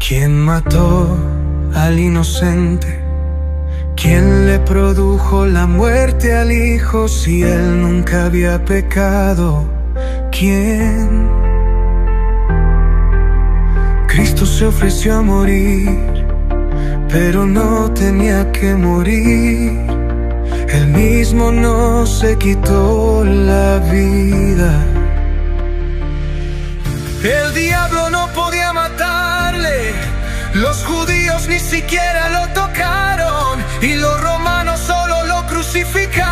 ¿Quién mató al inocente? ¿Quién le produjo la muerte al Hijo si Él nunca había pecado? ¿Quién? Cristo se ofreció a morir, pero no tenía que morir. Él mismo no se quitó la vida. El diablo no podía matarle, los judíos ni siquiera lo tocaron, y los romanos solo lo crucificaron.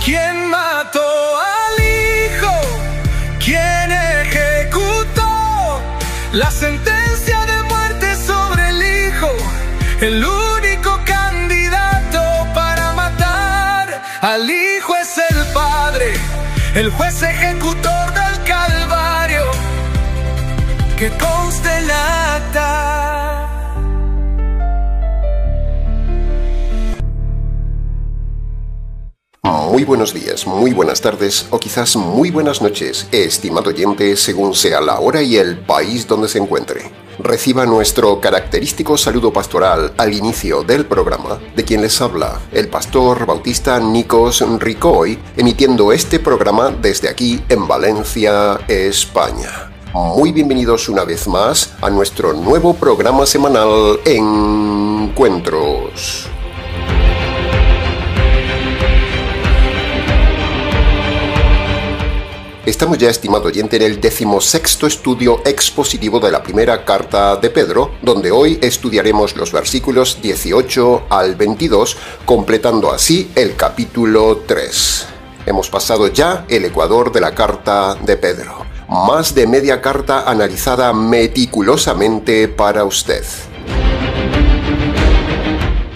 ¿Quién mató al Hijo? ¿Quién ejecutó la sentencia de muerte sobre el Hijo? El único candidato para matar al Hijo es el Padre, el juez ejecutor del Calvario, que conste en la acta. Muy buenos días, muy buenas tardes o quizás muy buenas noches, estimado oyente, según sea la hora y el país donde se encuentre. Reciba nuestro característico saludo pastoral al inicio del programa, de quien les habla, el pastor bautista Nikos Ricoy, emitiendo este programa desde aquí en Valencia, España. Muy bienvenidos una vez más a nuestro nuevo programa semanal Encuentros. Estamos ya, estimado oyente, en el 16º estudio expositivo de la primera carta de Pedro, donde hoy estudiaremos los versículos 18 al 22, completando así el capítulo 3. Hemos pasado ya el ecuador de la carta de Pedro. Más de media carta analizada meticulosamente para usted.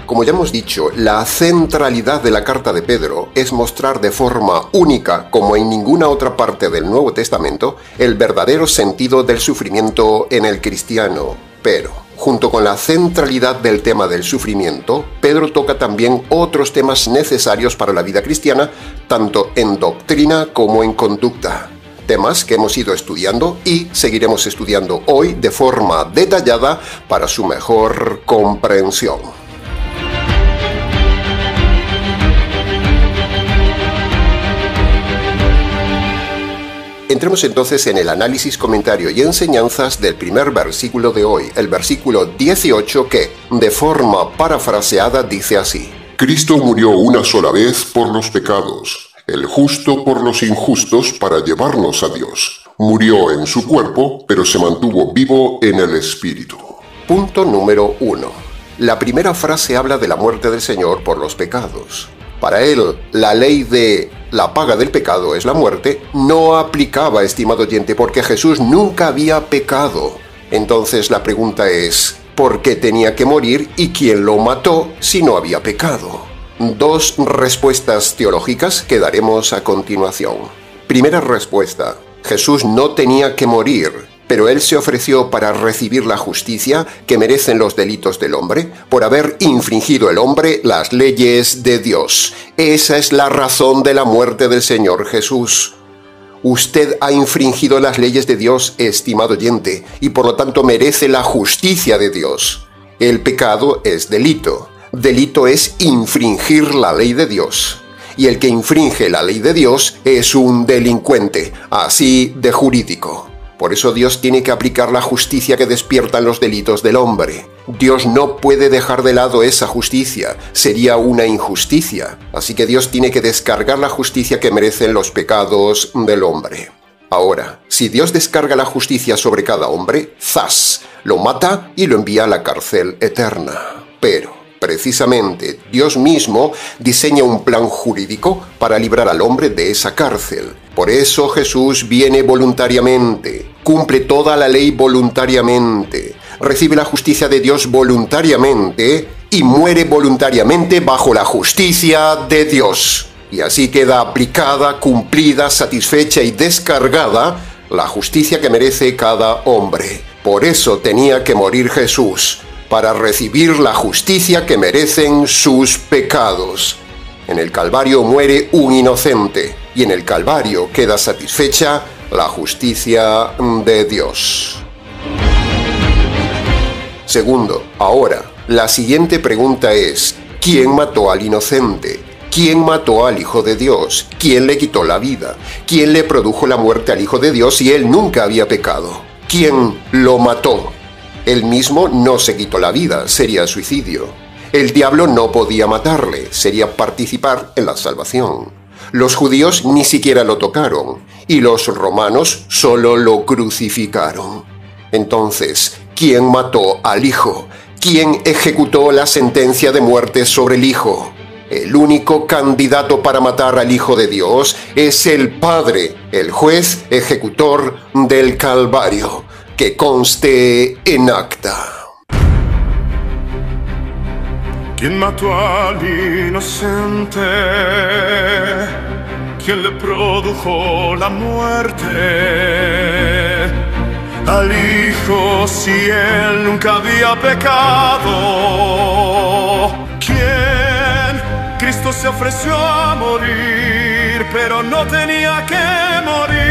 Como ya hemos dicho, la centralidad de la carta de Pedro es mostrar de forma única, como en ninguna otra parte del Nuevo Testamento, el verdadero sentido del sufrimiento en el cristiano. Pero, junto con la centralidad del tema del sufrimiento, Pedro toca también otros temas necesarios para la vida cristiana, tanto en doctrina como en conducta. Temas que hemos ido estudiando y seguiremos estudiando hoy de forma detallada para su mejor comprensión. Entremos entonces en el análisis, comentario y enseñanzas del primer versículo de hoy, el versículo 18, que, de forma parafraseada, dice así: Cristo murió una sola vez por los pecados, el justo por los injustos para llevarnos a Dios. Murió en su cuerpo, pero se mantuvo vivo en el espíritu. Punto número 1. La primera frase habla de la muerte del Señor por los pecados. Para él, la ley de la paga del pecado es la muerte no aplicaba, estimado oyente, porque Jesús nunca había pecado. Entonces la pregunta es, ¿por qué tenía que morir y quién lo mató si no había pecado? Dos respuestas teológicas que daremos a continuación. Primera respuesta: Jesús no tenía que morir, pero Él se ofreció para recibir la justicia que merecen los delitos del hombre, por haber infringido el hombre las leyes de Dios. Esa es la razón de la muerte del Señor Jesús. Usted ha infringido las leyes de Dios, estimado oyente, y por lo tanto merece la justicia de Dios. El pecado es delito. Delito es infringir la ley de Dios. Y el que infringe la ley de Dios es un delincuente, así de jurídico. Por eso Dios tiene que aplicar la justicia que despiertan los delitos del hombre. Dios no puede dejar de lado esa justicia, sería una injusticia. Así que Dios tiene que descargar la justicia que merecen los pecados del hombre. Ahora, si Dios descarga la justicia sobre cada hombre, ¡zas!, lo mata y lo envía a la cárcel eterna. Pero, precisamente, Dios mismo diseña un plan jurídico para librar al hombre de esa cárcel. Por eso Jesús viene voluntariamente, cumple toda la ley voluntariamente, recibe la justicia de Dios voluntariamente y muere voluntariamente bajo la justicia de Dios. Y así queda aplicada, cumplida, satisfecha y descargada la justicia que merece cada hombre. Por eso tenía que morir Jesús, para recibir la justicia que merecen sus pecados. En el Calvario muere un inocente, y en el Calvario queda satisfecha la justicia de Dios. Segundo, ahora, la siguiente pregunta es: ¿quién mató al inocente? ¿Quién mató al Hijo de Dios? ¿Quién le quitó la vida? ¿Quién le produjo la muerte al Hijo de Dios si él nunca había pecado? ¿Quién lo mató? Él mismo no se quitó la vida, sería suicidio. El diablo no podía matarle, sería participar en la salvación. Los judíos ni siquiera lo tocaron, y los romanos solo lo crucificaron. Entonces, ¿quién mató al Hijo? ¿Quién ejecutó la sentencia de muerte sobre el Hijo? El único candidato para matar al Hijo de Dios es el Padre, el juez ejecutor del Calvario. Que conste en acta. ¿Quién mató al inocente? ¿Quién le produjo la muerte al Hijo si él nunca había pecado? ¿Quién? Cristo se ofreció a morir, pero no tenía que morir.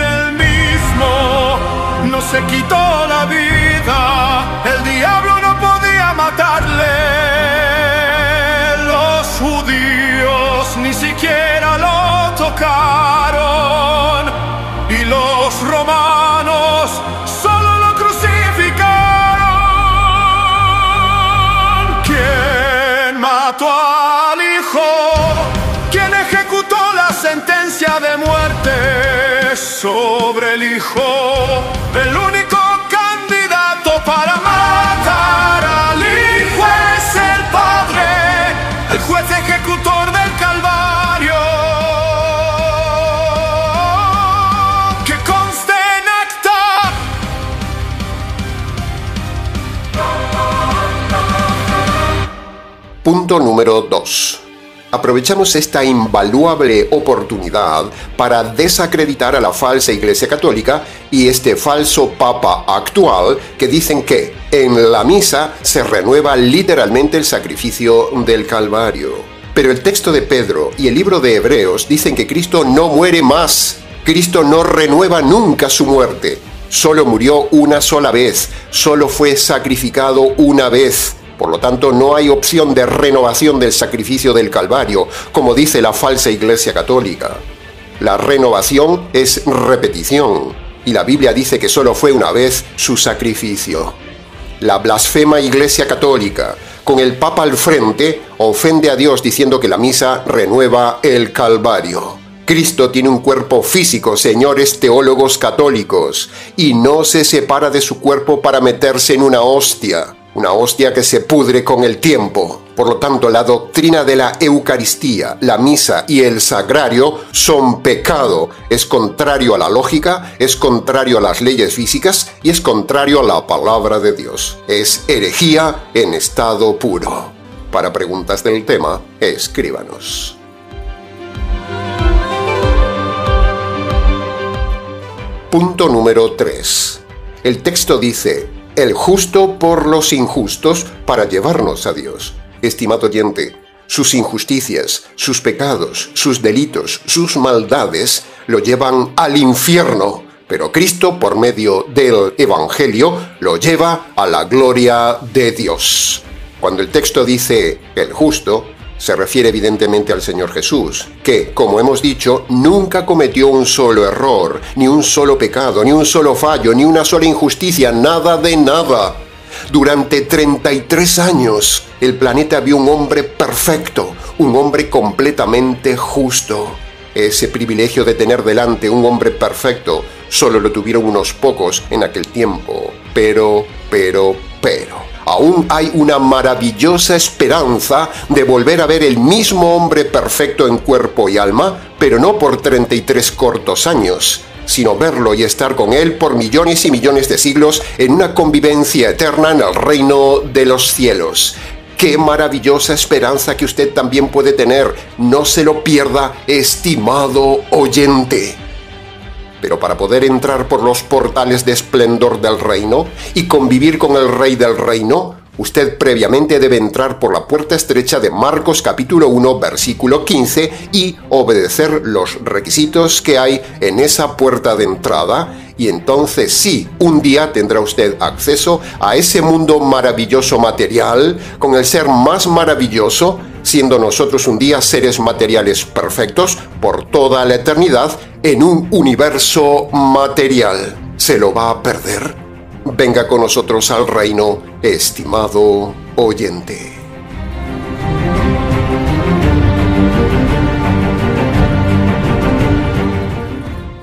Él mismo no se quitó la vida, el diablo no podía matarle. Los judíos ni siquiera lo tocaron, y los romanos solo lo crucificaron. ¿Quién mató al Hijo? ¿Quién ejecutó la sentencia de muerte sobre el Hijo? El único candidato para matar al Hijo es el Padre, el juez ejecutor del Calvario. Que conste en acta. Punto número 2. Aprovechamos esta invaluable oportunidad para desacreditar a la falsa Iglesia Católica y este falso Papa actual que dicen que en la misa se renueva literalmente el sacrificio del Calvario. Pero el texto de Pedro y el libro de Hebreos dicen que Cristo no muere más. Cristo no renueva nunca su muerte. Solo murió una sola vez. Solo fue sacrificado una vez. Por lo tanto, no hay opción de renovación del sacrificio del Calvario, como dice la falsa Iglesia Católica. La renovación es repetición, y la Biblia dice que solo fue una vez su sacrificio. La blasfema Iglesia Católica, con el Papa al frente, ofende a Dios diciendo que la misa renueva el Calvario. Cristo tiene un cuerpo físico, señores teólogos católicos, y no se separa de su cuerpo para meterse en una hostia que se pudre con el tiempo. Por lo tanto, la doctrina de la Eucaristía, la misa y el sagrario son pecado. Es contrario a la lógica, es contrario a las leyes físicas y es contrario a la palabra de Dios. Es herejía en estado puro. Para preguntas del tema, escríbanos. Punto número 3. El texto dice: el justo por los injustos para llevarnos a Dios. Estimado oyente, sus injusticias, sus pecados, sus delitos, sus maldades lo llevan al infierno, pero Cristo, por medio del Evangelio, lo lleva a la gloria de Dios. Cuando el texto dice el justo, se refiere evidentemente al Señor Jesús, que, como hemos dicho, nunca cometió un solo error, ni un solo pecado, ni un solo fallo, ni una sola injusticia, nada de nada. Durante 33 años, el planeta vio un hombre perfecto, un hombre completamente justo. Ese privilegio de tener delante un hombre perfecto solo lo tuvieron unos pocos en aquel tiempo. Pero, aún hay una maravillosa esperanza de volver a ver el mismo hombre perfecto en cuerpo y alma, pero no por 33 cortos años, sino verlo y estar con él por millones y millones de siglos en una convivencia eterna en el reino de los cielos. ¡Qué maravillosa esperanza que usted también puede tener! No se lo pierda, estimado oyente. Pero para poder entrar por los portales de esplendor del reino y convivir con el Rey del Reino, Usted previamente debe entrar por la puerta estrecha de Marcos capítulo 1, versículo 15 y obedecer los requisitos que hay en esa puerta de entrada, y entonces sí, un día tendrá usted acceso a ese mundo maravilloso material, con el ser más maravilloso, siendo nosotros un día seres materiales perfectos por toda la eternidad en un universo material. ¿Se lo va a perder? Venga con nosotros al reino, estimado oyente.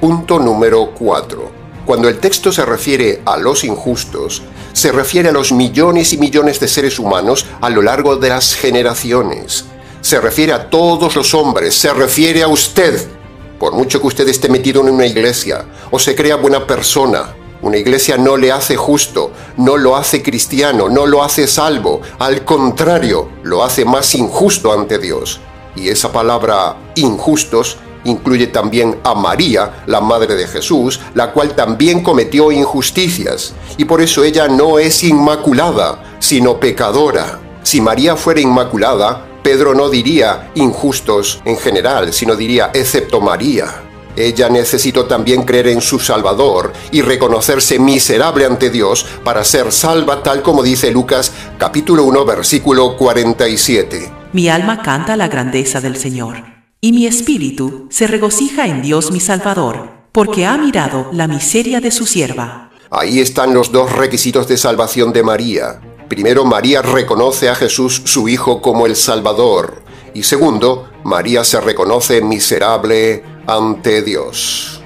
Punto número 4. Cuando el texto se refiere a los injustos, se refiere a los millones y millones de seres humanos a lo largo de las generaciones. Se refiere a todos los hombres, se refiere a usted. Por mucho que usted esté metido en una iglesia o se crea buena persona, una iglesia no le hace justo, no lo hace cristiano, no lo hace salvo. Al contrario, lo hace más injusto ante Dios. Y esa palabra injustos incluye también a María, la madre de Jesús, la cual también cometió injusticias. Y por eso ella no es inmaculada, sino pecadora. Si María fuera inmaculada, Pedro no diría injustos en general, sino diría excepto María. Ella necesitó también creer en su Salvador y reconocerse miserable ante Dios para ser salva, tal como dice Lucas capítulo 1, versículo 47. Mi alma canta la grandeza del Señor, y mi espíritu se regocija en Dios mi Salvador, porque ha mirado la miseria de su sierva. Ahí están los dos requisitos de salvación de María. Primero, María reconoce a Jesús, su Hijo, como el Salvador. Y segundo, María se reconoce miserable ante Dios.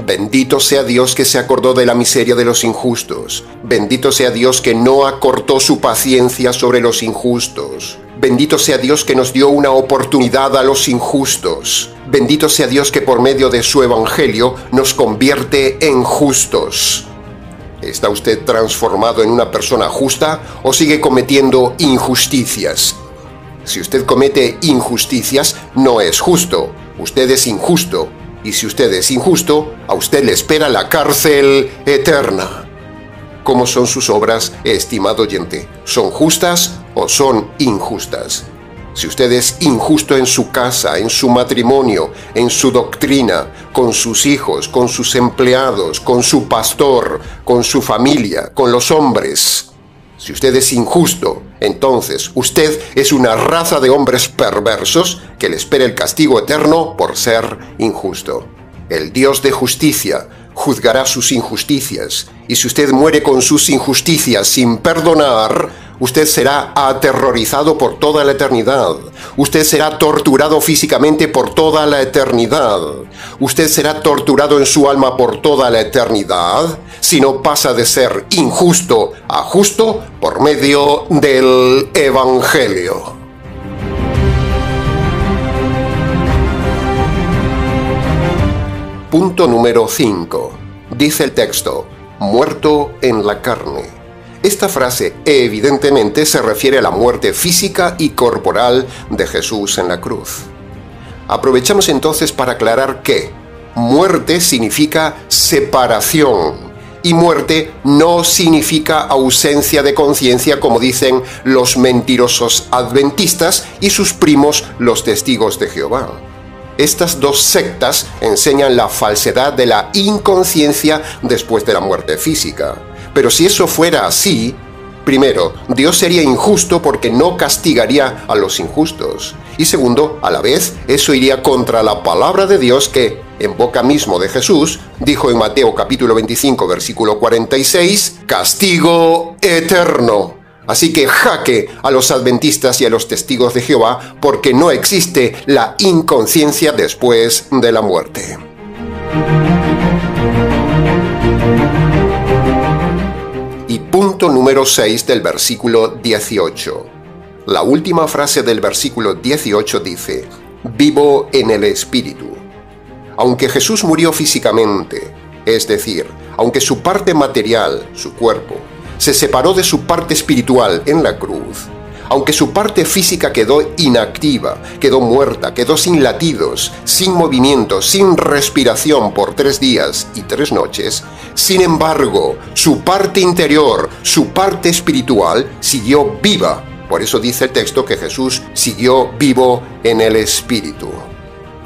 Bendito sea Dios que se acordó de la miseria de los injustos. Bendito sea Dios que no acortó su paciencia sobre los injustos. Bendito sea Dios que nos dio una oportunidad a los injustos. Bendito sea Dios que por medio de su evangelio nos convierte en justos. ¿Está usted transformado en una persona justa o sigue cometiendo injusticias? Si usted comete injusticias, no es justo. Usted es injusto. Y si usted es injusto, a usted le espera la cárcel eterna. ¿Cómo son sus obras, estimado oyente? ¿Son justas o son injustas? Si usted es injusto en su casa, en su matrimonio, en su doctrina, con sus hijos, con sus empleados, con su pastor, con su familia, con los hombres, si usted es injusto, entonces usted es una raza de hombres perversos que le espera el castigo eterno por ser injusto. El Dios de justicia juzgará sus injusticias, y si usted muere con sus injusticias sin perdonar, usted será aterrorizado por toda la eternidad. Usted será torturado físicamente por toda la eternidad. Usted será torturado en su alma por toda la eternidad si no pasa de ser injusto a justo por medio del Evangelio. Punto número 5. Dice el texto, muerto en la carne. Esta frase evidentemente se refiere a la muerte física y corporal de Jesús en la cruz. Aprovechamos entonces para aclarar que muerte significa separación y muerte no significa ausencia de conciencia, como dicen los mentirosos adventistas y sus primos los testigos de Jehová. Estas dos sectas enseñan la falsedad de la inconsciencia después de la muerte física. Pero si eso fuera así, primero, Dios sería injusto porque no castigaría a los injustos. Y segundo, a la vez, eso iría contra la palabra de Dios que, en boca mismo de Jesús, dijo en Mateo capítulo 25, versículo 46, castigo eterno. Así que jaque a los adventistas y a los testigos de Jehová, porque no existe la inconsciencia después de la muerte. Y punto número 6 del versículo 18. La última frase del versículo 18 dice, vivo en el Espíritu. Aunque Jesús murió físicamente, es decir, aunque su parte material, su cuerpo, se separó de su parte espiritual en la cruz, Aunque su parte física quedó inactiva, quedó muerta, quedó sin latidos, sin movimiento, sin respiración por 3 días y 3 noches, sin embargo, su parte interior, su parte espiritual, siguió viva. Por eso dice el texto que Jesús siguió vivo en el Espíritu.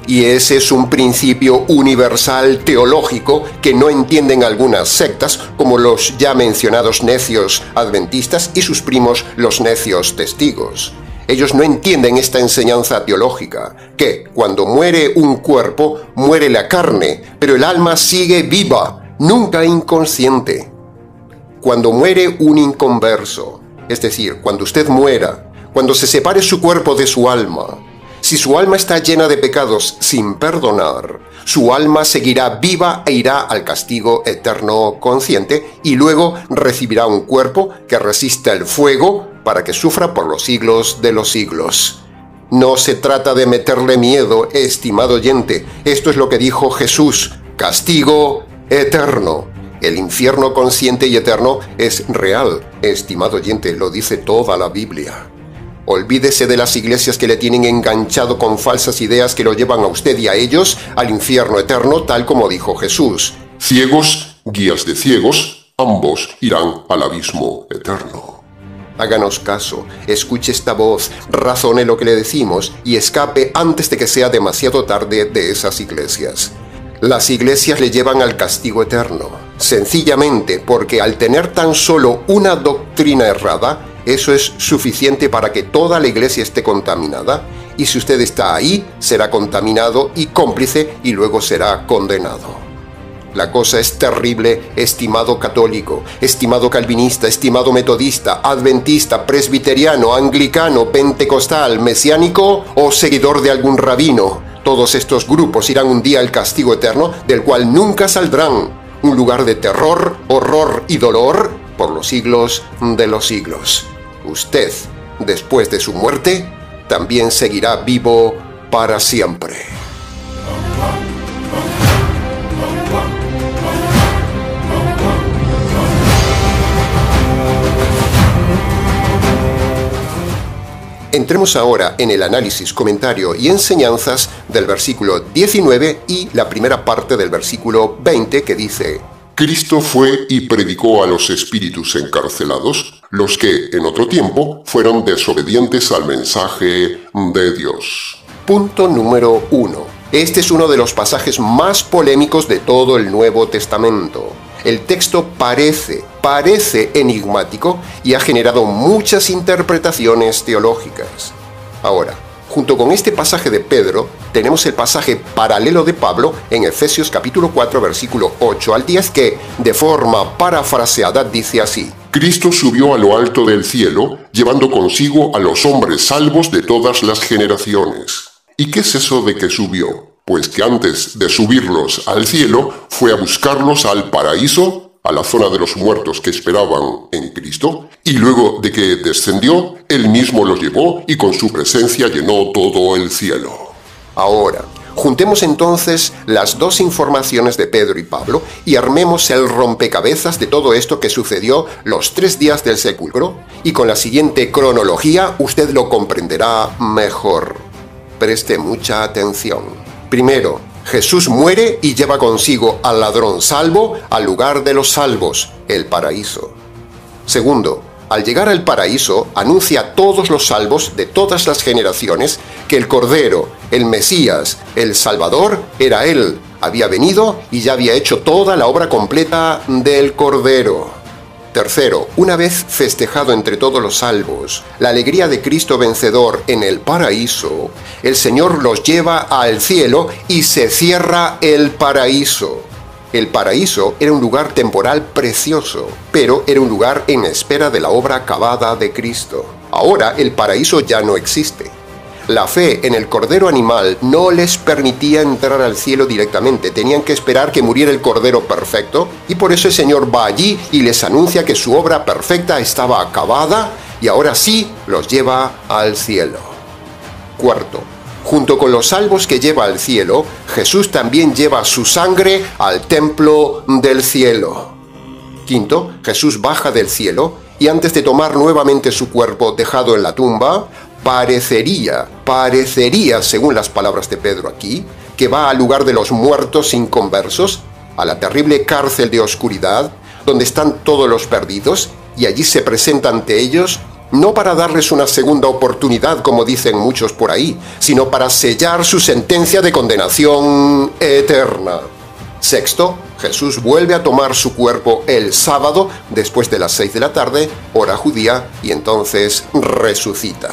Y ese es un principio universal teológico que no entienden algunas sectas, como los ya mencionados necios adventistas y sus primos los necios testigos. Ellos no entienden esta enseñanza teológica, que cuando muere un cuerpo, muere la carne, pero el alma sigue viva, nunca inconsciente. Cuando muere un inconverso, es decir, cuando usted muera, cuando se separe su cuerpo de su alma, si su alma está llena de pecados sin perdonar, su alma seguirá viva e irá al castigo eterno consciente y luego recibirá un cuerpo que resista el fuego para que sufra por los siglos de los siglos. No se trata de meterle miedo, estimado oyente. Esto es lo que dijo Jesús: castigo eterno. El infierno consciente y eterno es real, estimado oyente, lo dice toda la Biblia. Olvídese de las iglesias que le tienen enganchado con falsas ideas que lo llevan a usted y a ellos al infierno eterno, tal como dijo Jesús. Ciegos, guías de ciegos, ambos irán al abismo eterno. Háganos caso, escuche esta voz, razone lo que le decimos y escape antes de que sea demasiado tarde de esas iglesias. Las iglesias le llevan al castigo eterno, sencillamente porque al tener tan solo una doctrina errada, eso es suficiente para que toda la iglesia esté contaminada, y si usted está ahí, será contaminado y cómplice y luego será condenado. La cosa es terrible, estimado católico, estimado calvinista, estimado metodista, adventista, presbiteriano, anglicano, pentecostal, mesiánico o seguidor de algún rabino. Todos estos grupos irán un día al castigo eterno, del cual nunca saldrán. Un lugar de terror, horror y dolor por los siglos de los siglos. Usted, después de su muerte, también seguirá vivo para siempre. Entremos ahora en el análisis, comentario y enseñanzas del versículo 19 y la primera parte del versículo 20 que dice: Cristo fue y predicó a los espíritus encarcelados, los que en otro tiempo fueron desobedientes al mensaje de Dios. Punto número 1. Este es uno de los pasajes más polémicos de todo el Nuevo Testamento. El texto parece enigmático y ha generado muchas interpretaciones teológicas. Ahora, junto con este pasaje de Pedro, tenemos el pasaje paralelo de Pablo en Efesios capítulo 4, versículo 8 al 10, que, de forma parafraseada, dice así: Cristo subió a lo alto del cielo, llevando consigo a los hombres salvos de todas las generaciones. ¿Y qué es eso de que subió? Pues que antes de subirlos al cielo, fue a buscarlos al paraíso, a la zona de los muertos que esperaban en Cristo, y luego de que descendió, Él mismo los llevó y con su presencia llenó todo el cielo. Ahora, juntemos entonces las dos informaciones de Pedro y Pablo y armemos el rompecabezas de todo esto que sucedió los 3 días del sepulcro, y con la siguiente cronología usted lo comprenderá mejor. Preste mucha atención. Primero, Jesús muere y lleva consigo al ladrón salvo al lugar de los salvos, el paraíso. Segundo, al llegar al paraíso, anuncia a todos los salvos de todas las generaciones que el Cordero, el Mesías, el Salvador, era Él. Había venido y ya había hecho toda la obra completa del Cordero. Tercero, una vez festejado entre todos los salvos la alegría de Cristo vencedor en el paraíso, el Señor los lleva al cielo y se cierra el paraíso. El paraíso era un lugar temporal precioso, pero era un lugar en espera de la obra acabada de Cristo. Ahora el paraíso ya no existe. La fe en el cordero animal no les permitía entrar al cielo directamente, tenían que esperar que muriera el cordero perfecto, y por eso el Señor va allí y les anuncia que su obra perfecta estaba acabada y ahora sí los lleva al cielo. Cuarto, junto con los salvos que lleva al cielo, Jesús también lleva su sangre al templo del cielo. Quinto, Jesús baja del cielo y antes de tomar nuevamente su cuerpo dejado en la tumba, parecería, según las palabras de Pedro aquí, que va al lugar de los muertos inconversos, a la terrible cárcel de oscuridad, donde están todos los perdidos, y allí se presenta ante ellos, no para darles una segunda oportunidad, como dicen muchos por ahí, sino para sellar su sentencia de condenación eterna. Sexto, Jesús vuelve a tomar su cuerpo el sábado, después de las 6 de la tarde, hora judía, y entonces resucita.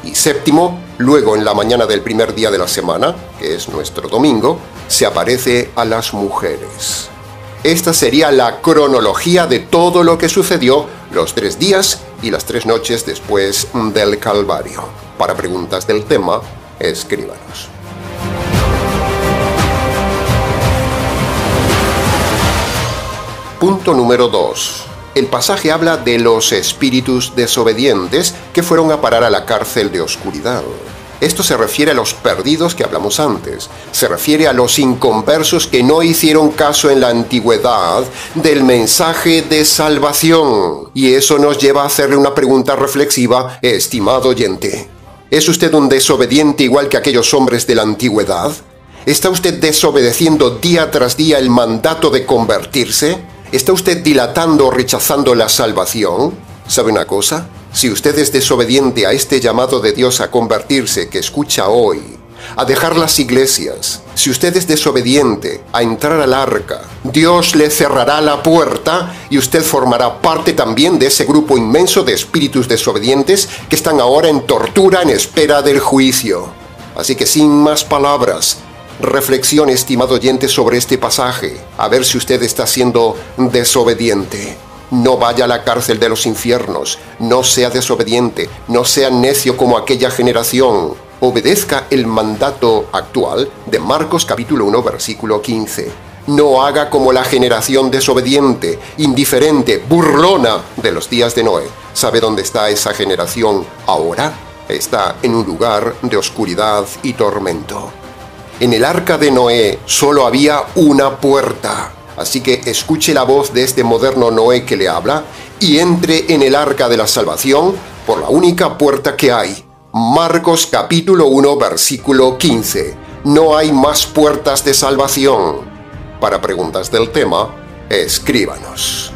Y séptimo, luego en la mañana del primer día de la semana, que es nuestro domingo, se aparece a las mujeres. Esta sería la cronología de todo lo que sucedió los 3 días y las 3 noches después del Calvario. Para preguntas del tema, escríbanos. Punto número 2. El pasaje habla de los espíritus desobedientes que fueron a parar a la cárcel de oscuridad. Esto se refiere a los perdidos que hablamos antes. Se refiere a los inconversos que no hicieron caso en la antigüedad del mensaje de salvación. Y eso nos lleva a hacerle una pregunta reflexiva, estimado oyente. ¿Es usted un desobediente igual que aquellos hombres de la antigüedad? ¿Está usted desobedeciendo día tras día el mandato de convertirse? ¿Está usted dilatando o rechazando la salvación? ¿Sabe una cosa? Si usted es desobediente a este llamado de Dios a convertirse que escucha hoy, a dejar las iglesias, si usted es desobediente a entrar al arca, Dios le cerrará la puerta y usted formará parte también de ese grupo inmenso de espíritus desobedientes que están ahora en tortura en espera del juicio. Así que sin más palabras, reflexione, estimado oyente, sobre este pasaje, a ver si usted está siendo desobediente. No vaya a la cárcel de los infiernos, no sea desobediente, no sea necio como aquella generación. Obedezca el mandato actual de Marcos capítulo 1, versículo 15. No haga como la generación desobediente, indiferente, burlona de los días de Noé. ¿Sabe dónde está esa generación ahora? Está en un lugar de oscuridad y tormento. En el arca de Noé solo había una puerta. Así que escuche la voz de este moderno Noé que le habla y entre en el arca de la salvación por la única puerta que hay. Marcos capítulo 1, versículo 15. No hay más puertas de salvación. Para preguntas del tema, escríbanos.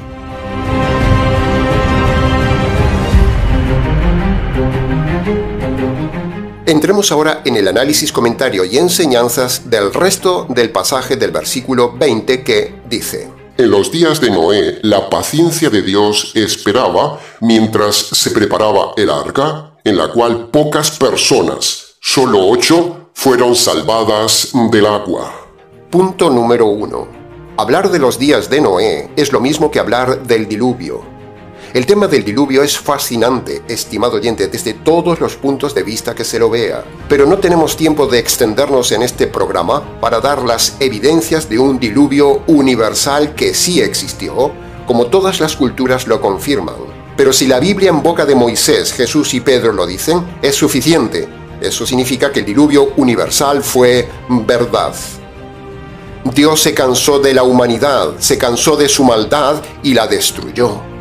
Entremos ahora en el análisis, comentario y enseñanzas del resto del pasaje del versículo 20 que dice: En los días de Noé, la paciencia de Dios esperaba mientras se preparaba el arca, en la cual pocas personas, solo 8, fueron salvadas del agua. Punto número 1. Hablar de los días de Noé es lo mismo que hablar del diluvio. El tema del diluvio es fascinante, estimado oyente, desde todos los puntos de vista que se lo vea. Pero no tenemos tiempo de extendernos en este programa para dar las evidencias de un diluvio universal que sí existió, como todas las culturas lo confirman. Pero si la Biblia en boca de Moisés, Jesús y Pedro lo dicen, es suficiente. Eso significa que el diluvio universal fue verdad. Dios se cansó de la humanidad, se cansó de su maldad y la destruyó.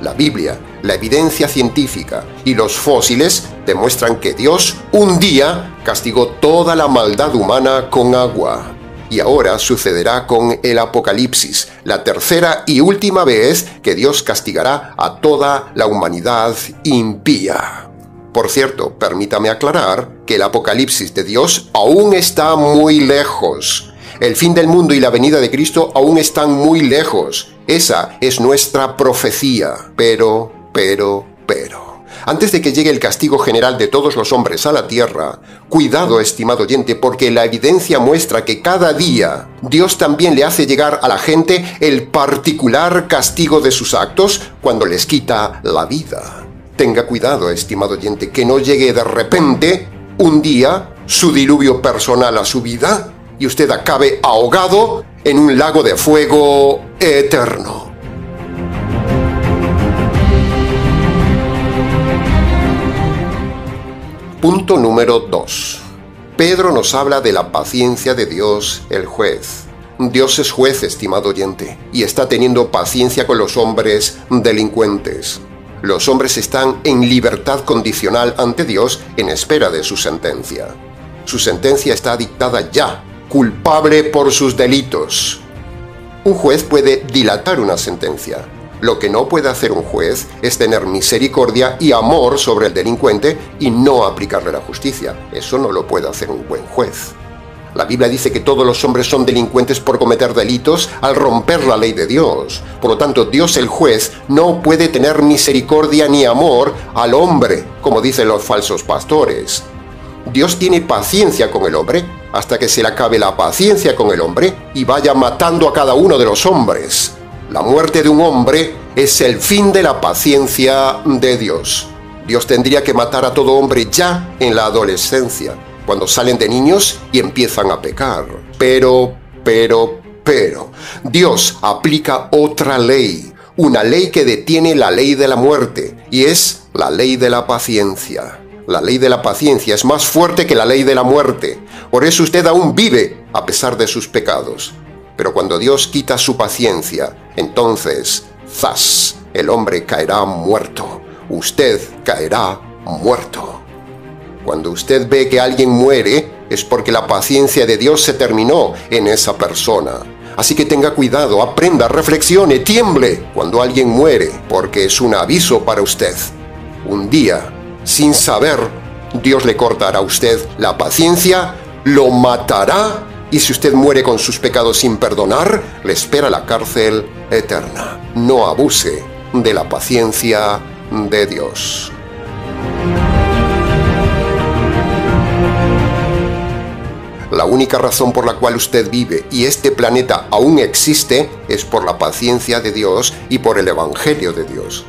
La Biblia, la evidencia científica y los fósiles demuestran que Dios un día castigó toda la maldad humana con agua. Y ahora sucederá con el Apocalipsis, la tercera y última vez que Dios castigará a toda la humanidad impía. Por cierto, permítame aclarar que el Apocalipsis de Dios aún está muy lejos. El fin del mundo y la venida de Cristo aún están muy lejos. Esa es nuestra profecía. Pero. Antes de que llegue el castigo general de todos los hombres a la tierra, cuidado, estimado oyente, porque la evidencia muestra que cada día Dios también le hace llegar a la gente el particular castigo de sus actos cuando les quita la vida. Tenga cuidado, estimado oyente, que no llegue de repente un día su diluvio personal a su vida y usted acabe ahogado en un lago de fuego eterno. Punto número 2. Pedro nos habla de la paciencia de Dios, el juez. Dios es juez, estimado oyente, y está teniendo paciencia con los hombres delincuentes. Los hombres están en libertad condicional ante Dios en espera de su sentencia. Su sentencia está dictada ya, culpable por sus delitos. Un juez puede dilatar una sentencia. Lo que no puede hacer un juez es tener misericordia y amor sobre el delincuente y no aplicarle la justicia. Eso no lo puede hacer un buen juez. La Biblia dice que todos los hombres son delincuentes por cometer delitos al romper la ley de Dios. Por lo tanto, Dios el juez no puede tener misericordia ni amor al hombre, como dicen los falsos pastores. Dios tiene paciencia con el hombre hasta que se le acabe la paciencia con el hombre y vaya matando a cada uno de los hombres. La muerte de un hombre es el fin de la paciencia de Dios. Dios tendría que matar a todo hombre ya en la adolescencia, cuando salen de niños y empiezan a pecar. Pero, Dios aplica otra ley, una ley que detiene la ley de la muerte, y es la ley de la paciencia. La ley de la paciencia es más fuerte que la ley de la muerte. Por eso usted aún vive a pesar de sus pecados. Pero cuando Dios quita su paciencia, entonces, ¡zas!, el hombre caerá muerto. Usted caerá muerto. Cuando usted ve que alguien muere, es porque la paciencia de Dios se terminó en esa persona. Así que tenga cuidado, aprenda, reflexione, tiemble cuando alguien muere, porque es un aviso para usted. Un día, sin saber, Dios le cortará a usted la paciencia, lo matará, y si usted muere con sus pecados sin perdonar, le espera la cárcel eterna. No abuse de la paciencia de Dios. La única razón por la cual usted vive y este planeta aún existe es por la paciencia de Dios y por el Evangelio de Dios.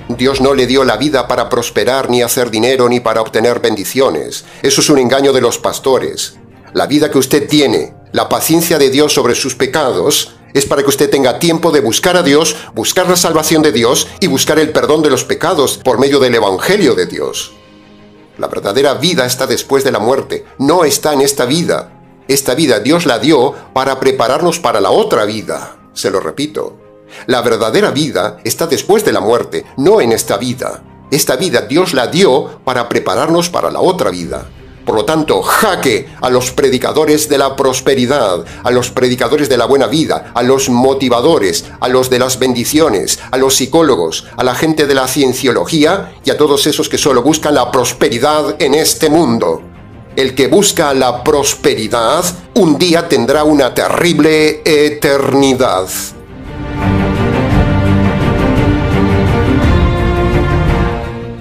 Dios no le dio la vida para prosperar, ni hacer dinero, ni para obtener bendiciones. Eso es un engaño de los pastores. La vida que usted tiene, la paciencia de Dios sobre sus pecados, es para que usted tenga tiempo de buscar a Dios, buscar la salvación de Dios y buscar el perdón de los pecados por medio del Evangelio de Dios. La verdadera vida está después de la muerte, no está en esta vida. Esta vida Dios la dio para prepararnos para la otra vida. Se lo repito. La verdadera vida está después de la muerte, no en esta vida. Esta vida Dios la dio para prepararnos para la otra vida. Por lo tanto, jaque a los predicadores de la prosperidad, a los predicadores de la buena vida, a los motivadores, a los de las bendiciones, a los psicólogos, a la gente de la cienciología y a todos esos que solo buscan la prosperidad en este mundo. El que busca la prosperidad, un día tendrá una terrible eternidad.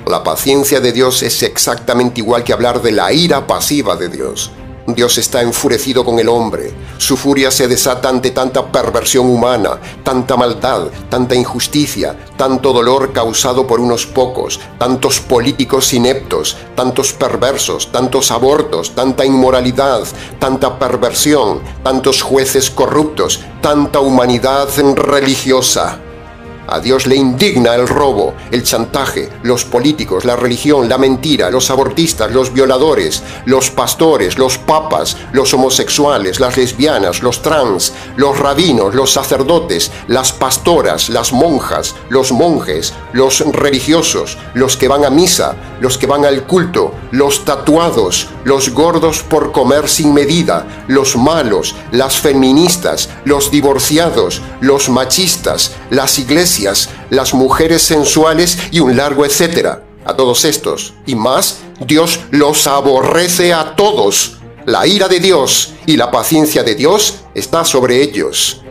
La paciencia de Dios es exactamente igual que hablar de la ira pasiva de Dios. Dios está enfurecido con el hombre. Su furia se desata ante tanta perversión humana, tanta maldad, tanta injusticia, tanto dolor causado por unos pocos, tantos políticos ineptos, tantos perversos, tantos abortos, tanta inmoralidad, tanta perversión, tantos jueces corruptos, tanta humanidad religiosa. A Dios le indigna el robo, el chantaje, los políticos, la religión, la mentira, los abortistas, los violadores, los pastores, los papas, los homosexuales, las lesbianas, los trans, los rabinos, los sacerdotes, las pastoras, las monjas, los monjes, los religiosos, los que van a misa, los que van al culto, los tatuados, los gordos por comer sin medida, los malos, las feministas, los divorciados, los machistas, las iglesias, las mujeres sensuales y un largo etcétera. A todos estos y más, Dios los aborrece a todos. La ira de Dios y la paciencia de Dios está sobre ellos.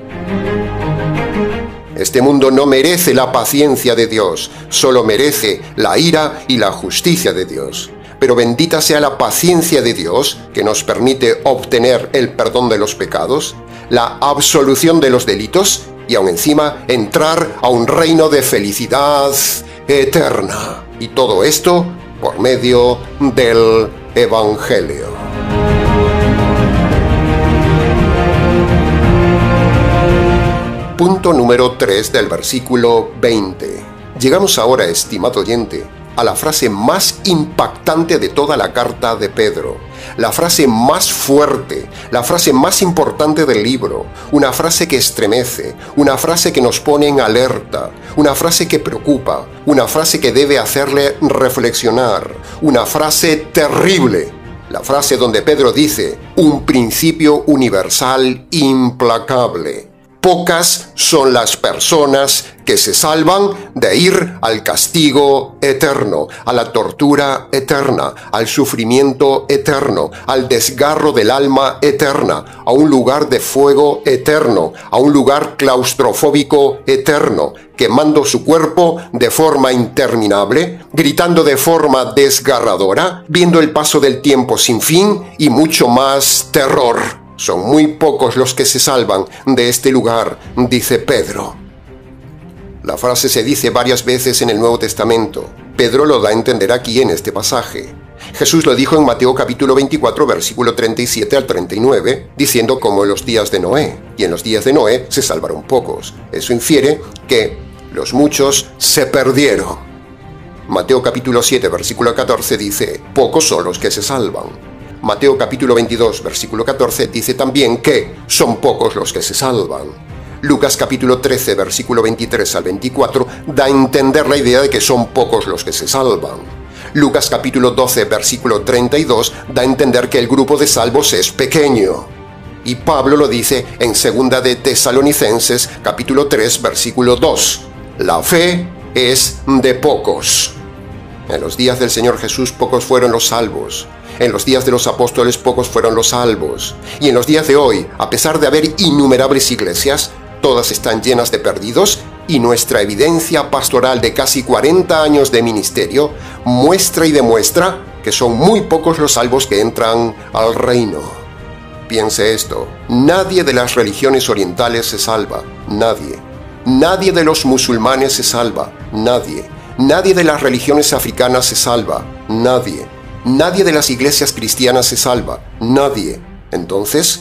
Este mundo no merece la paciencia de Dios, solo merece la ira y la justicia de Dios. Pero bendita sea la paciencia de Dios, que nos permite obtener el perdón de los pecados, la absolución de los delitos y aún encima entrar a un reino de felicidad eterna. Y todo esto por medio del Evangelio. Punto número 3 del versículo 20. Llegamos ahora, estimado oyente, a la frase más impactante de toda la carta de Pedro, la frase más fuerte, la frase más importante del libro, una frase que estremece, una frase que nos pone en alerta, una frase que preocupa, una frase que debe hacerle reflexionar, una frase terrible. La frase donde Pedro dice, un principio universal implacable. Pocas son las personas que se salvan de ir al castigo eterno, a la tortura eterna, al sufrimiento eterno, al desgarro del alma eterna, a un lugar de fuego eterno, a un lugar claustrofóbico eterno, quemando su cuerpo de forma interminable, gritando de forma desgarradora, viendo el paso del tiempo sin fin y mucho más terror. Son muy pocos los que se salvan de este lugar, dice Pedro. La frase se dice varias veces en el Nuevo Testamento. Pedro lo da a entender aquí en este pasaje. Jesús lo dijo en Mateo capítulo 24, versículo 37 al 39, diciendo como en los días de Noé. Y en los días de Noé se salvaron pocos. Eso infiere que los muchos se perdieron. Mateo capítulo 7, versículo 14 dice, pocos son los que se salvan. Mateo capítulo 22, versículo 14 dice también que son pocos los que se salvan. Lucas capítulo 13, versículo 23 al 24 da a entender la idea de que son pocos los que se salvan. Lucas capítulo 12, versículo 32 da a entender que el grupo de salvos es pequeño. Y Pablo lo dice en 2 de Tesalonicenses capítulo 3, versículo 2. La fe es de pocos. En los días del Señor Jesús pocos fueron los salvos. En los días de los apóstoles pocos fueron los salvos. Y en los días de hoy, a pesar de haber innumerables iglesias, todas están llenas de perdidos y nuestra evidencia pastoral de casi 40 años de ministerio muestra y demuestra que son muy pocos los salvos que entran al reino. Piense esto, nadie de las religiones orientales se salva, nadie. Nadie de los musulmanes se salva, nadie. Nadie de las religiones africanas se salva, nadie. Nadie de las iglesias cristianas se salva, nadie. Entonces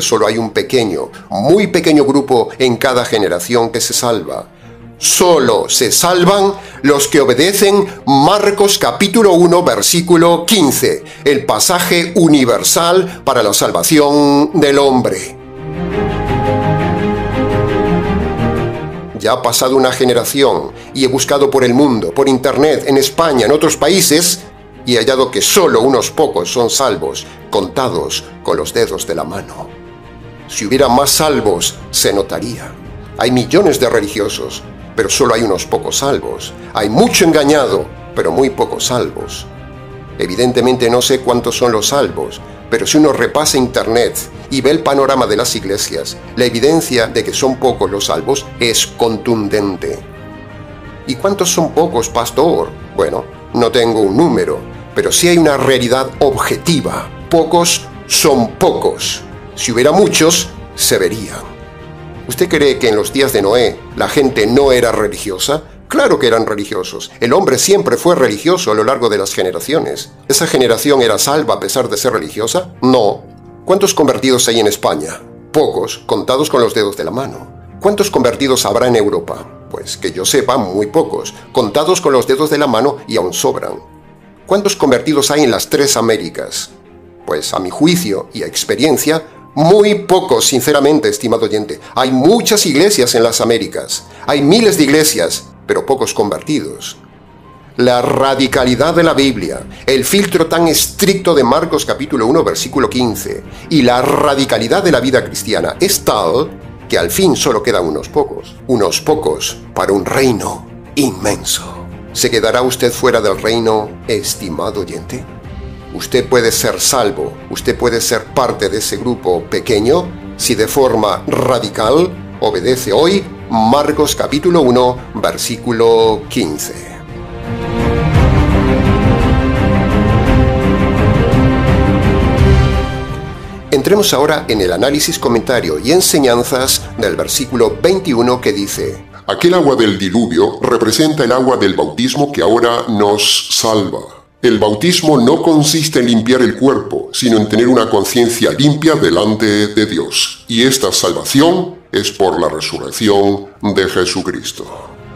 solo hay un pequeño, muy pequeño grupo en cada generación que se salva. Solo se salvan los que obedecen Marcos capítulo 1, versículo 15, el pasaje universal para la salvación del hombre. Ya ha pasado una generación y he buscado por el mundo, por internet, en España, en otros países, y he hallado que solo unos pocos son salvos, contados con los dedos de la mano. Si hubiera más salvos, se notaría. Hay millones de religiosos, pero solo hay unos pocos salvos. Hay mucho engañado, pero muy pocos salvos. Evidentemente no sé cuántos son los salvos, pero si uno repasa internet y ve el panorama de las iglesias, la evidencia de que son pocos los salvos es contundente. ¿Y cuántos son pocos, pastor? Bueno, no tengo un número, pero sí hay una realidad objetiva. Pocos son pocos. Si hubiera muchos, se verían. ¿Usted cree que en los días de Noé la gente no era religiosa? Claro que eran religiosos. El hombre siempre fue religioso a lo largo de las generaciones. ¿Esa generación era salva a pesar de ser religiosa? No. ¿Cuántos convertidos hay en España? Pocos, contados con los dedos de la mano. ¿Cuántos convertidos habrá en Europa? Pues que yo sepa, muy pocos, contados con los dedos de la mano y aún sobran. ¿Cuántos convertidos hay en las 3 Américas? Pues a mi juicio y a experiencia, muy pocos, sinceramente, estimado oyente. Hay muchas iglesias en las Américas, hay miles de iglesias, pero pocos convertidos. La radicalidad de la Biblia, el filtro tan estricto de Marcos capítulo 1, versículo 15, y la radicalidad de la vida cristiana es tal que al fin solo quedan unos pocos para un reino inmenso. ¿Se quedará usted fuera del reino, estimado oyente? Usted puede ser salvo, usted puede ser parte de ese grupo pequeño si de forma radical obedece hoy Marcos capítulo 1, versículo 15. Entremos ahora en el análisis, comentario y enseñanzas del versículo 21 que dice: Aquel agua del diluvio representa el agua del bautismo que ahora nos salva. El bautismo no consiste en limpiar el cuerpo, sino en tener una conciencia limpia delante de Dios. Y esta salvación es por la resurrección de Jesucristo.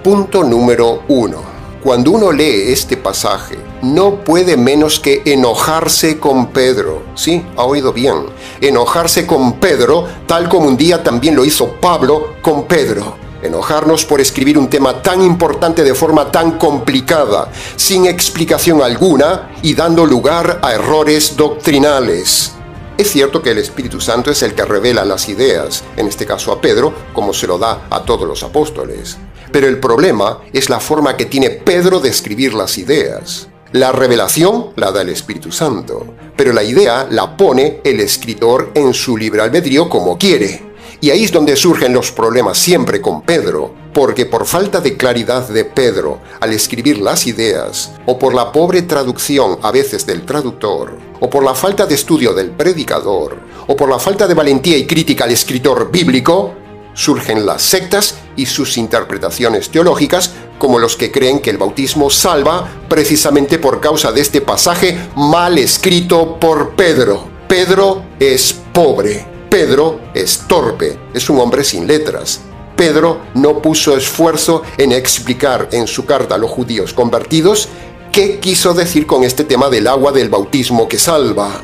Punto número 1. Cuando uno lee este pasaje, no puede menos que enojarse con Pedro. Sí, ha oído bien. Enojarse con Pedro, tal como un día también lo hizo Pablo con Pedro. Enojarnos por escribir un tema tan importante de forma tan complicada, sin explicación alguna y dando lugar a errores doctrinales. Es cierto que el Espíritu Santo es el que revela las ideas, en este caso a Pedro, como se lo da a todos los apóstoles. Pero el problema es la forma que tiene Pedro de escribir las ideas. La revelación la da el Espíritu Santo, pero la idea la pone el escritor en su libre albedrío como quiere. Y ahí es donde surgen los problemas siempre con Pedro, porque por falta de claridad de Pedro al escribir las ideas, o por la pobre traducción a veces del traductor, o por la falta de estudio del predicador, o por la falta de valentía y crítica al escritor bíblico, surgen las sectas y sus interpretaciones teológicas, como los que creen que el bautismo salva precisamente por causa de este pasaje mal escrito por Pedro. Pedro es pobre, Pedro es torpe, es un hombre sin letras. Pedro no puso esfuerzo en explicar en su carta a los judíos convertidos qué quiso decir con este tema del agua del bautismo que salva.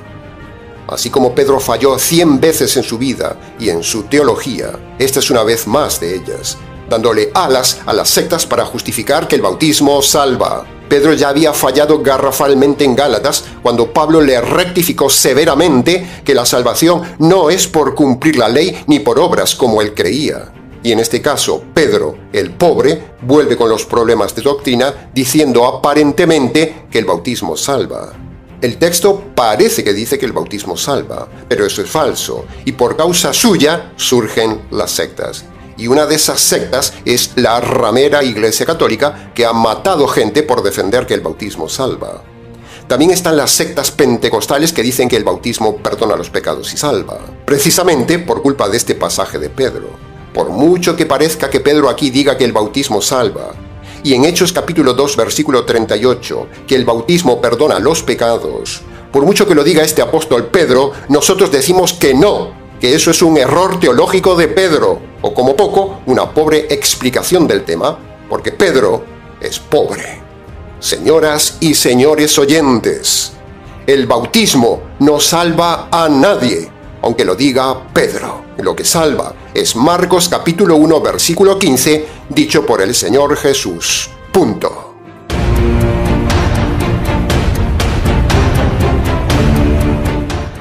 Así como Pedro falló 100 veces en su vida y en su teología, esta es una vez más de ellas, dándole alas a las sectas para justificar que el bautismo salva. Pedro ya había fallado garrafalmente en Gálatas cuando Pablo le rectificó severamente que la salvación no es por cumplir la ley ni por obras como él creía. Y en este caso, Pedro, el pobre, vuelve con los problemas de doctrina diciendo aparentemente que el bautismo salva. El texto parece que dice que el bautismo salva, pero eso es falso, y por causa suya surgen las sectas. Y una de esas sectas es la ramera Iglesia Católica, que ha matado gente por defender que el bautismo salva. También están las sectas pentecostales que dicen que el bautismo perdona los pecados y salva, precisamente por culpa de este pasaje de Pedro. Por mucho que parezca que Pedro aquí diga que el bautismo salva, y en Hechos capítulo 2 versículo 38, que el bautismo perdona los pecados, por mucho que lo diga este apóstol Pedro, nosotros decimos que no, que eso es un error teológico de Pedro, o como poco, una pobre explicación del tema, porque Pedro es pobre. Señoras y señores oyentes, el bautismo no salva a nadie, aunque lo diga Pedro. Lo que salva es Marcos capítulo 1 versículo 15, dicho por el Señor Jesús. Punto.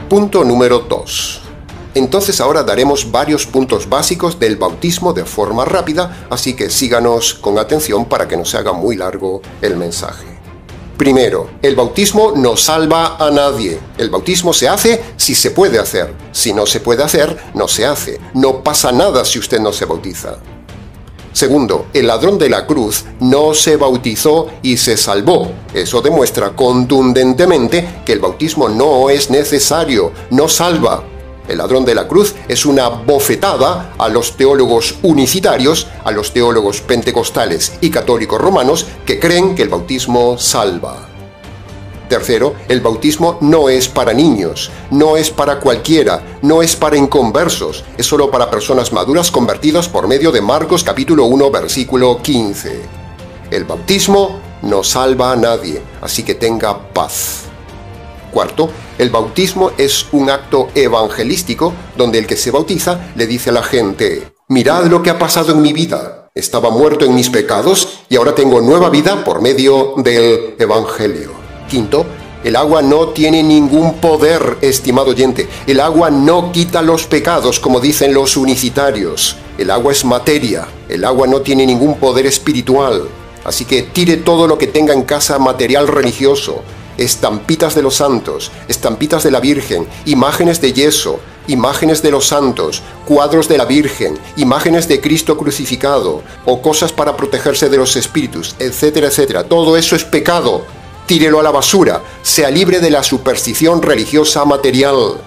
Punto número 2. Entonces ahora daremos varios puntos básicos del bautismo de forma rápida, así que síganos con atención para que no se haga muy largo el mensaje. Primero, el bautismo no salva a nadie. El bautismo se hace si se puede hacer. Si no se puede hacer, no se hace. No pasa nada si usted no se bautiza. Segundo, el ladrón de la cruz no se bautizó y se salvó. Eso demuestra contundentemente que el bautismo no es necesario, no salva. El ladrón de la cruz es una bofetada a los teólogos unicitarios, a los teólogos pentecostales y católicos romanos que creen que el bautismo salva. Tercero, el bautismo no es para niños, no es para cualquiera, no es para inconversos, es solo para personas maduras convertidas por medio de Marcos capítulo 1 versículo 15. El bautismo no salva a nadie, así que tenga paz. Cuarto, el bautismo es un acto evangelístico donde el que se bautiza le dice a la gente: mirad lo que ha pasado en mi vida, estaba muerto en mis pecados y ahora tengo nueva vida por medio del evangelio. Quinto, el agua no tiene ningún poder, estimado oyente, el agua no quita los pecados como dicen los unicitarios, el agua es materia, el agua no tiene ningún poder espiritual, así que tire todo lo que tenga en casa material religioso, estampitas de los santos, estampitas de la Virgen, imágenes de yeso, imágenes de los santos, cuadros de la Virgen, imágenes de Cristo crucificado, o cosas para protegerse de los espíritus, etcétera, etcétera. Todo eso es pecado. Tírelo a la basura, sea libre de la superstición religiosa material.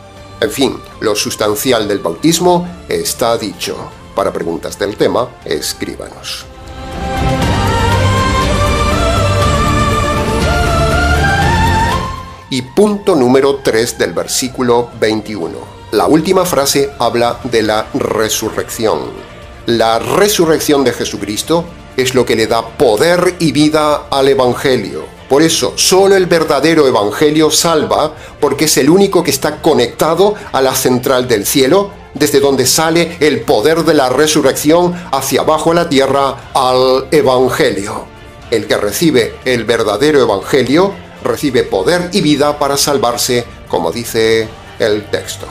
En fin, lo sustancial del bautismo está dicho. Para preguntas del tema, escríbanos. Y punto número 3 del versículo 21. La última frase habla de la resurrección. La resurrección de Jesucristo es lo que le da poder y vida al Evangelio. Por eso, solo el verdadero Evangelio salva, porque es el único que está conectado a la central del cielo, desde donde sale el poder de la resurrección hacia abajo a la tierra, al Evangelio. El que recibe el verdadero Evangelio recibe poder y vida para salvarse, como dice el texto.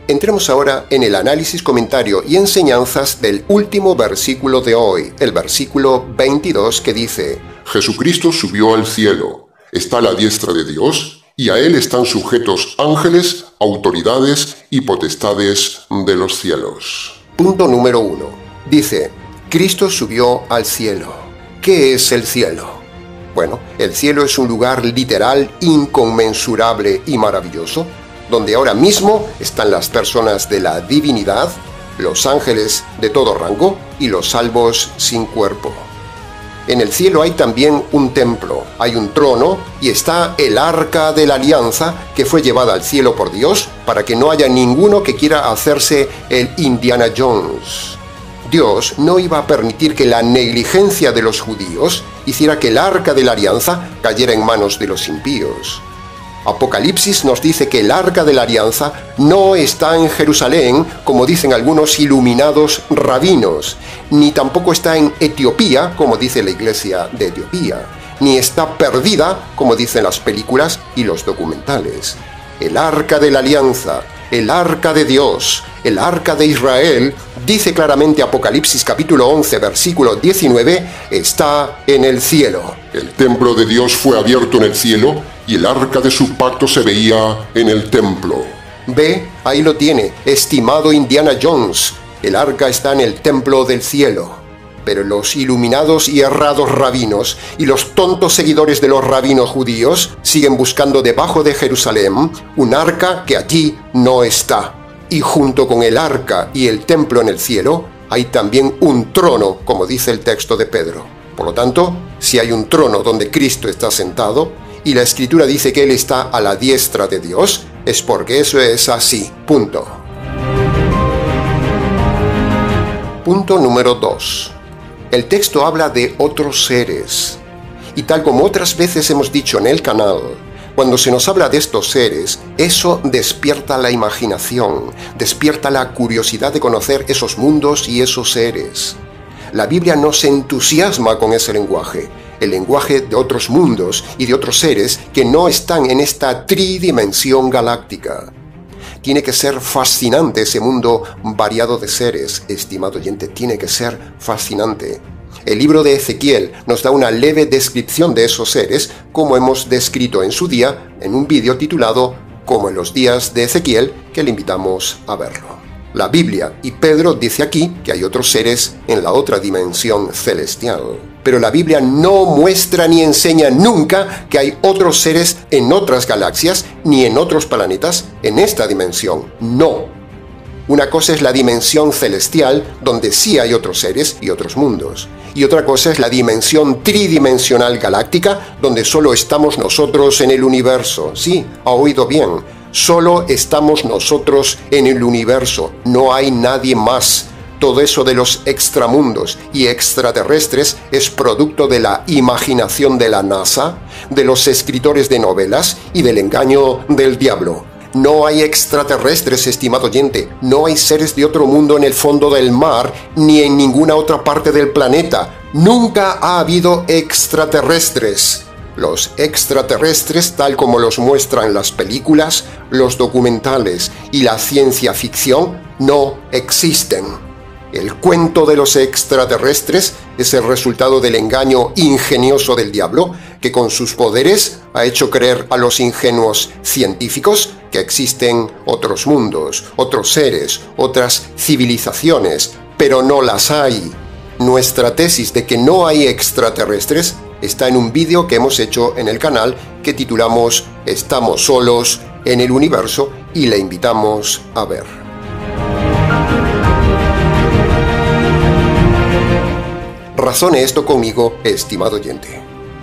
Entremos ahora en el análisis, comentario y enseñanzas del último versículo de hoy, el versículo 22, que dice: Jesucristo subió al cielo, está a la diestra de Dios, y a él están sujetos ángeles, autoridades y potestades de los cielos. Punto número 1. Dice, Cristo subió al cielo. ¿Qué es el cielo? Bueno, el cielo es un lugar literal, inconmensurable y maravilloso, donde ahora mismo están las personas de la divinidad, los ángeles de todo rango y los salvos sin cuerpo. En el cielo hay también un templo, hay un trono y está el arca de la alianza que fue llevada al cielo por Dios para que no haya ninguno que quiera hacerse el Indiana Jones. Dios no iba a permitir que la negligencia de los judíos hiciera que el arca de la alianza cayera en manos de los impíos. Apocalipsis nos dice que el arca de la alianza no está en Jerusalén, como dicen algunos iluminados rabinos, ni tampoco está en Etiopía, como dice la iglesia de Etiopía, ni está perdida, como dicen las películas y los documentales. El arca de la alianza, el arca de Dios, el arca de Israel, dice claramente Apocalipsis capítulo 11, versículo 19, está en el cielo. El templo de Dios fue abierto en el cielo y el arca de su pacto se veía en el templo. Ve, ahí lo tiene, estimado Indiana Jones. El arca está en el templo del cielo. Pero los iluminados y errados rabinos y los tontos seguidores de los rabinos judíos siguen buscando debajo de Jerusalén un arca que allí no está. Y junto con el arca y el templo en el cielo, hay también un trono, como dice el texto de Pedro. Por lo tanto, si hay un trono donde Cristo está sentado, y la Escritura dice que Él está a la diestra de Dios, es porque eso es así. Punto. Punto número 2. El texto habla de otros seres. Y tal como otras veces hemos dicho en el canal, cuando se nos habla de estos seres, eso despierta la imaginación, despierta la curiosidad de conocer esos mundos y esos seres. La Biblia nos entusiasma con ese lenguaje, el lenguaje de otros mundos y de otros seres que no están en esta tridimensión galáctica. Tiene que ser fascinante ese mundo variado de seres, estimado oyente, tiene que ser fascinante. El libro de Ezequiel nos da una leve descripción de esos seres, como hemos descrito en su día en un vídeo titulado Como en los días de Ezequiel, que le invitamos a verlo. La Biblia y Pedro dice aquí que hay otros seres en la otra dimensión celestial. Pero la Biblia no muestra ni enseña nunca que hay otros seres en otras galaxias ni en otros planetas en esta dimensión. No. Una cosa es la dimensión celestial, donde sí hay otros seres y otros mundos. Y otra cosa es la dimensión tridimensional galáctica, donde solo estamos nosotros en el universo. Sí, ha oído bien. Solo estamos nosotros en el universo, no hay nadie más. Todo eso de los extramundos y extraterrestres es producto de la imaginación de la NASA, de los escritores de novelas y del engaño del diablo. No hay extraterrestres, estimado oyente, no hay seres de otro mundo en el fondo del mar ni en ninguna otra parte del planeta. Nunca ha habido extraterrestres. Los extraterrestres, tal como los muestran las películas, los documentales y la ciencia ficción, no existen. El cuento de los extraterrestres es el resultado del engaño ingenioso del diablo, que con sus poderes ha hecho creer a los ingenuos científicos que existen otros mundos, otros seres, otras civilizaciones, pero no las hay. Nuestra tesis de que no hay extraterrestres está en un vídeo que hemos hecho en el canal que titulamos Estamos solos en el universo y le invitamos a ver. Razone esto conmigo, estimado oyente.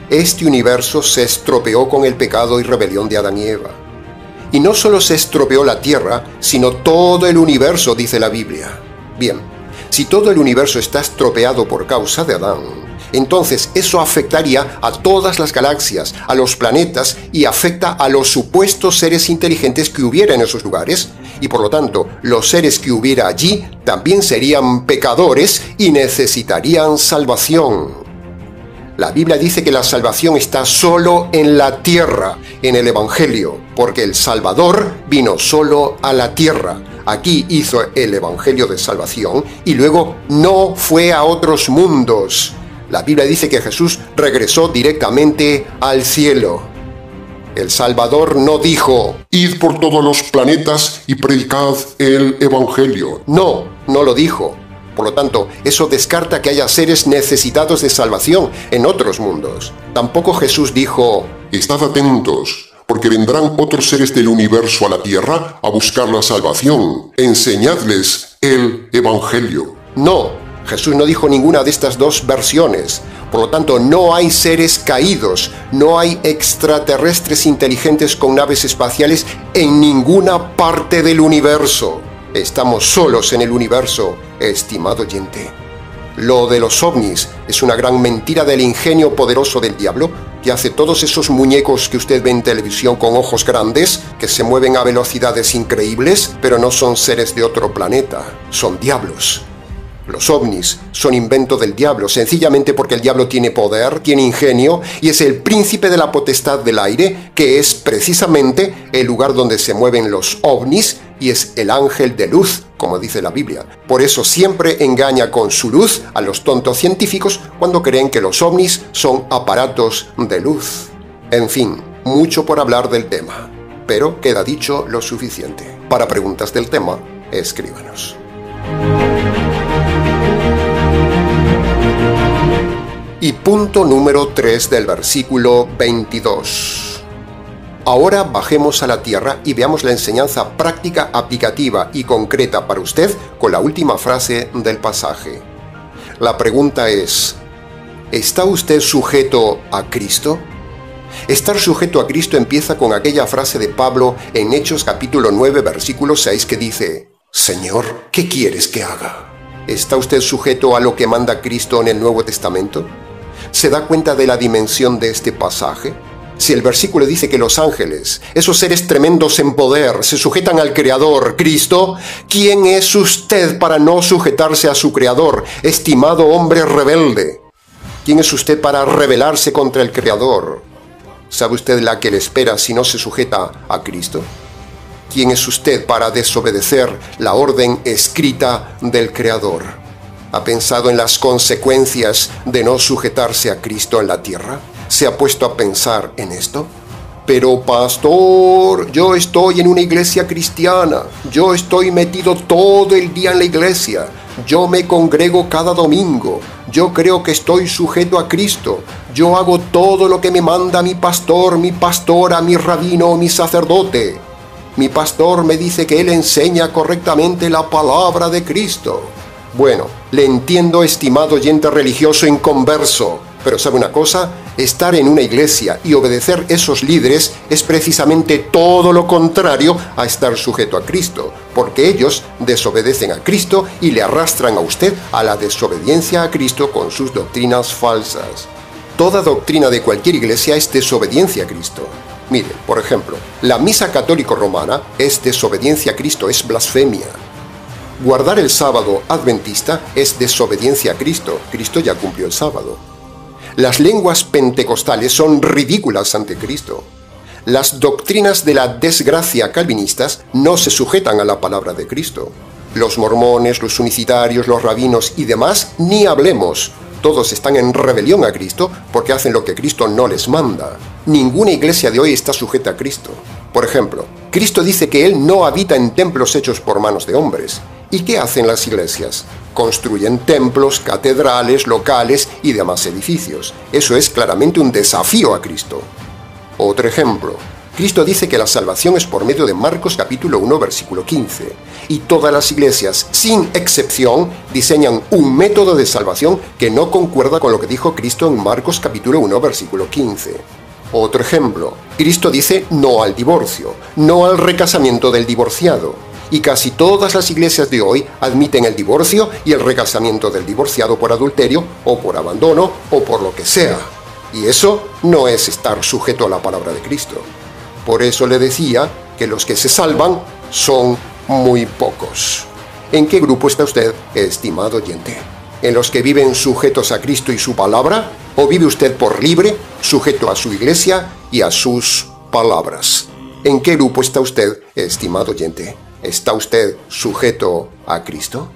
Este universo se estropeó con el pecado y rebelión de Adán y Eva. Y no solo se estropeó la Tierra, sino todo el universo, dice la Biblia. Bien, si todo el universo está estropeado por causa de Adán, Entonces eso afectaría a todas las galaxias, a los planetas y afecta a los supuestos seres inteligentes que hubiera en esos lugares. Y por lo tanto, los seres que hubiera allí también serían pecadores y necesitarían salvación. La Biblia dice que la salvación está solo en la tierra, en el Evangelio, porque el Salvador vino solo a la tierra. Aquí hizo el Evangelio de salvación y luego no fue a otros mundos. La Biblia dice que Jesús regresó directamente al cielo. El Salvador no dijo: id por todos los planetas y predicad el Evangelio. No lo dijo. Por lo tanto, eso descarta que haya seres necesitados de salvación en otros mundos. Tampoco Jesús dijo: estad atentos, porque vendrán otros seres del universo a la tierra a buscar la salvación. Enseñadles el Evangelio. No, Jesús no dijo ninguna de estas dos versiones. Por lo tanto, no hay seres caídos, no hay extraterrestres inteligentes con naves espaciales en ninguna parte del universo. Estamos solos en el universo, estimado oyente. Lo de los ovnis es una gran mentira del ingenio poderoso del diablo, que hace todos esos muñecos que usted ve en televisión con ojos grandes, que se mueven a velocidades increíbles, pero no son seres de otro planeta, son diablos. Los ovnis son invento del diablo, sencillamente porque el diablo tiene poder, tiene ingenio, y es el príncipe de la potestad del aire, que es precisamente el lugar donde se mueven los ovnis, y es el ángel de luz, como dice la Biblia. Por eso siempre engaña con su luz a los tontos científicos cuando creen que los ovnis son aparatos de luz. En fin, mucho por hablar del tema, pero queda dicho lo suficiente. Para preguntas del tema, escríbanos. Y punto número 3 del versículo 22. Ahora bajemos a la tierra y veamos la enseñanza práctica, aplicativa y concreta para usted con la última frase del pasaje. La pregunta es: ¿está usted sujeto a Cristo? Estar sujeto a Cristo empieza con aquella frase de Pablo en Hechos capítulo 9, versículo 6 que dice: Señor, ¿qué quieres que haga? ¿Está usted sujeto a lo que manda Cristo en el Nuevo Testamento? ¿Se da cuenta de la dimensión de este pasaje? Si el versículo dice que los ángeles, esos seres tremendos en poder, se sujetan al Creador, Cristo, ¿quién es usted para no sujetarse a su Creador, estimado hombre rebelde? ¿Quién es usted para rebelarse contra el Creador? ¿Sabe usted la que le espera si no se sujeta a Cristo? ¿Quién es usted para desobedecer la orden escrita del Creador? ¿Ha pensado en las consecuencias de no sujetarse a Cristo en la tierra? ¿Se ha puesto a pensar en esto? Pero pastor, yo estoy en una iglesia cristiana, yo estoy metido todo el día en la iglesia, yo me congrego cada domingo, yo creo que estoy sujeto a Cristo, yo hago todo lo que me manda mi pastor, mi pastora, mi rabino, mi sacerdote. Mi pastor me dice que él enseña correctamente la palabra de Cristo. Bueno, le entiendo, estimado oyente religioso inconverso, pero ¿sabe una cosa? Estar en una iglesia y obedecer esos líderes es precisamente todo lo contrario a estar sujeto a Cristo, porque ellos desobedecen a Cristo y le arrastran a usted a la desobediencia a Cristo con sus doctrinas falsas. Toda doctrina de cualquier iglesia es desobediencia a Cristo. Mire, por ejemplo, la misa católico romana es desobediencia a Cristo, es blasfemia. Guardar el sábado adventista es desobediencia a Cristo, Cristo ya cumplió el sábado. Las lenguas pentecostales son ridículas ante Cristo. Las doctrinas de la desgracia calvinistas no se sujetan a la palabra de Cristo. Los mormones, los unicitarios, los rabinos y demás, ni hablemos. Todos están en rebelión a Cristo porque hacen lo que Cristo no les manda. Ninguna iglesia de hoy está sujeta a Cristo. Por ejemplo, Cristo dice que Él no habita en templos hechos por manos de hombres. ¿Y qué hacen las iglesias? Construyen templos, catedrales, locales y demás edificios. Eso es claramente un desafío a Cristo. Otro ejemplo. Cristo dice que la salvación es por medio de Marcos capítulo 1, versículo 15. Y todas las iglesias, sin excepción, diseñan un método de salvación que no concuerda con lo que dijo Cristo en Marcos capítulo 1, versículo 15. Otro ejemplo. Cristo dice no al divorcio, no al recasamiento del divorciado. y casi todas las iglesias de hoy admiten el divorcio y el recasamiento del divorciado por adulterio o por abandono o por lo que sea. Y eso no es estar sujeto a la palabra de Cristo. Por eso le decía que los que se salvan son muy pocos. ¿En qué grupo está usted, estimado oyente? ¿En los que viven sujetos a Cristo y su palabra? ¿O vive usted por libre, sujeto a su iglesia y a sus palabras? ¿En qué grupo está usted, estimado oyente? ¿Está usted sujeto a Cristo?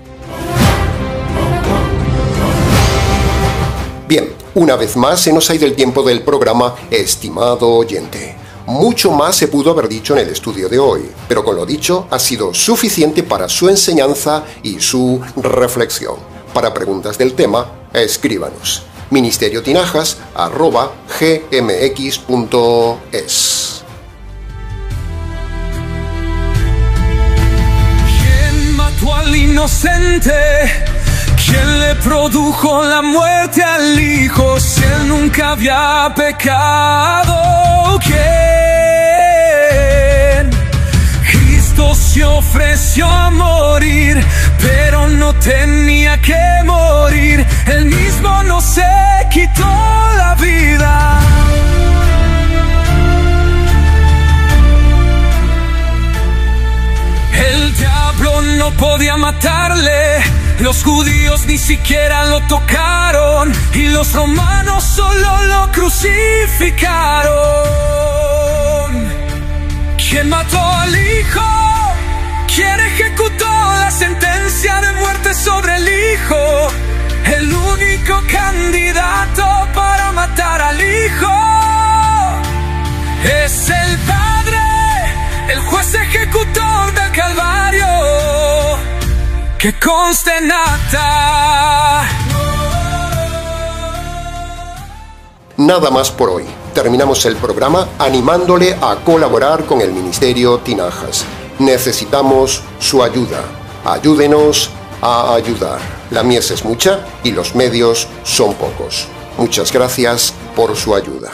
Bien, una vez más se nos ha ido el tiempo del programa, estimado oyente. Mucho más se pudo haber dicho en el estudio de hoy, pero con lo dicho ha sido suficiente para su enseñanza y su reflexión. Para preguntas del tema, escríbanos. ministeriotinajas@gmx.es. ¿Quién mató al inocente? ¿Quién le produjo la muerte al Hijo si él nunca había pecado? ¿Quién? Cristo se ofreció a morir, pero no tenía que morir. Él mismo no se quitó la vida. El diablo no podía matarle. Los judíos ni siquiera lo tocaron y los romanos solo lo crucificaron. ¿Quién mató al Hijo? ¿Quién ejecutó la sentencia de muerte sobre el Hijo? El único candidato para matar al Hijo es el Padre, el juez ejecutor del Calvario. Que conste en acta. Nada más por hoy. Terminamos el programa animándole a colaborar con el Ministerio Tinajas. Necesitamos su ayuda. Ayúdenos a ayudar. La mies es mucha y los medios son pocos. Muchas gracias por su ayuda.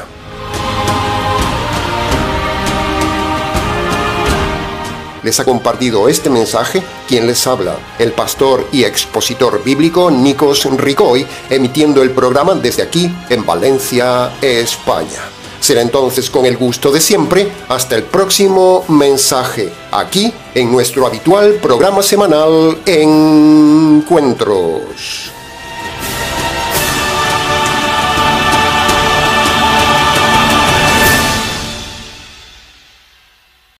Les ha compartido este mensaje quien les habla, el pastor y expositor bíblico Nikos Ricoy, emitiendo el programa desde aquí, en Valencia, España. Será entonces con el gusto de siempre, hasta el próximo mensaje, aquí en nuestro habitual programa semanal Encuentros.